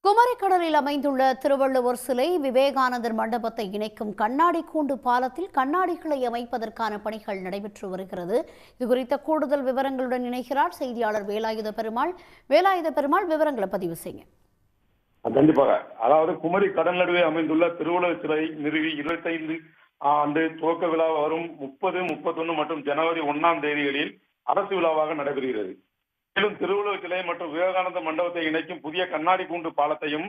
குமரிக்கடலில் அமைந்துள்ள திருவள்ளுவர் சிலை விவேகானந்தர் மண்டபத்தை இணைக்கும் கண்ணாடி கூண்டு பாலத்தில் கண்ணாடிகளை அமைப்பதற்கான பணிகள் நடைபெற்று வருகிறது. இதுகுறித்த கூடுதல் விவரங்களுடன் இணைகிறார் செய்தியாளர் வேலாயுத பெருமாள். விவரங்களை பதிவு செய்யுங்க. கண்டிப்பாக. அதாவது குமரி கடல் நடுவே அமைந்துள்ள திருவள்ளுவர் சிலை நிறுவி 25 ஆண்டு துவக்க விழா வரும் 30, 31 மற்றும் ஜனவரி 1ஆம் தேதிகளில் அரசு விழாவாக நடைபெறுகிறது. மேலும் திருவள்ளுவர் சிலை மற்றும் விவேகானந்த மண்டபத்தை இணைக்கும் புதிய கண்ணாடி கூண்டு பாலத்தையும்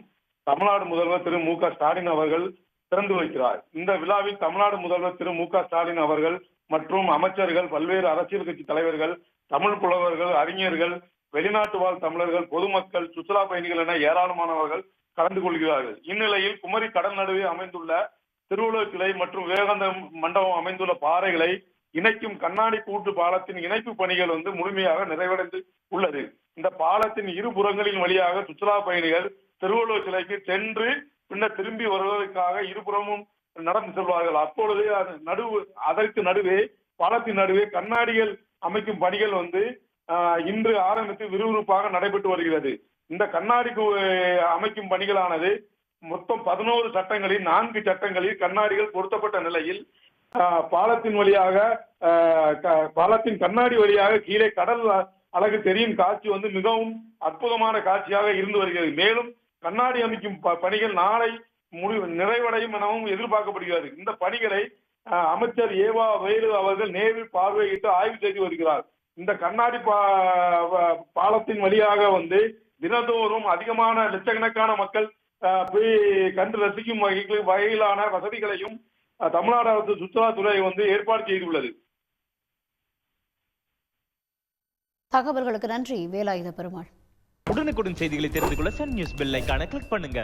தமிழ்நாடு முதல்வர் திரு மு.க. ஸ்டாலின் அவர்கள் திறந்து வைக்கிறார். இந்த விழாவில் தமிழ்நாடு முதல்வர் திரு மு.க. ஸ்டாலின் அவர்கள் மற்றும் அமைச்சர்கள், பல்வேறு அரசியல் கட்சி தலைவர்கள், தமிழ் புலவர்கள், அறிஞர்கள், வெளிநாட்டு வாழ் தமிழர்கள், பொதுமக்கள், சுற்றுலா பயணிகள் என ஏராளமானவர்கள் கலந்து கொள்கிறார்கள். இந்நிலையில் குமரி கடல் நடுவே அமைந்துள்ள திருவள்ளுவர் சிலை மற்றும் விவேகானந்த மண்டபம் அமைந்துள்ள பாறைகளை இணைக்கும் கண்ணாடி கூட்டு பாலத்தின் இணைப்பு பணிகள் முழுமையாக நிறைவடைந்து உள்ளது. இந்த பாலத்தின் இருபுறங்களின் வழியாக சுற்றுலா பயணிகள் திருவள்ளுவர் சிலைக்கு சென்று பின்னர் திரும்பி வருவதற்காக இருபுறமும் நடந்து செல்வார்கள். அப்பொழுது அதற்கு நடுவே பாலத்தின் நடுவே கண்ணாடிகள் அமைக்கும் பணிகள் இன்று ஆரம்பித்து விறுவிறுப்பாக நடைபெற்று வருகிறது. இந்த கண்ணாடி அமைக்கும் பணிகளானது மொத்தம் 11 சட்டங்களில் 4 சட்டங்களில் கண்ணாடிகள் பொருத்தப்பட்ட நிலையில் பாலத்தின் கண்ணாடி வழியாக கீழே கடல் அழகு தெரியும் காட்சி மிகவும் அற்புதமான காட்சியாக இருந்து வருகிறது. மேலும் கண்ணாடி அமைக்கும் பணிகள் நாளை நிறைவடையும் எனவும் எதிர்பார்க்கப்படுகிறது. இந்த பணிகளை அமைச்சர் ஏவா வேலு அவர்கள் நேரில் பார்வையிட்டு ஆய்வு செய்து வருகிறார். இந்த கண்ணாடி பாலத்தின் வழியாக தினந்தோறும் அதிகமான லட்சக்கணக்கான மக்கள் போய் கண்டு ரசிக்கும் வகையிலான வசதிகளையும் தமிழ்நாடு அரசு சுற்றுலாத்துறை ஏற்பாடு செய்துள்ளது. தகவல்களுக்கு நன்றி வேலாயுத பெருமாள். உடனுக்குடன் செய்திகளை தெரிந்து கொள்ள சன் நியூஸ் பெல் ஐகானை கிளிக் பண்ணுங்க.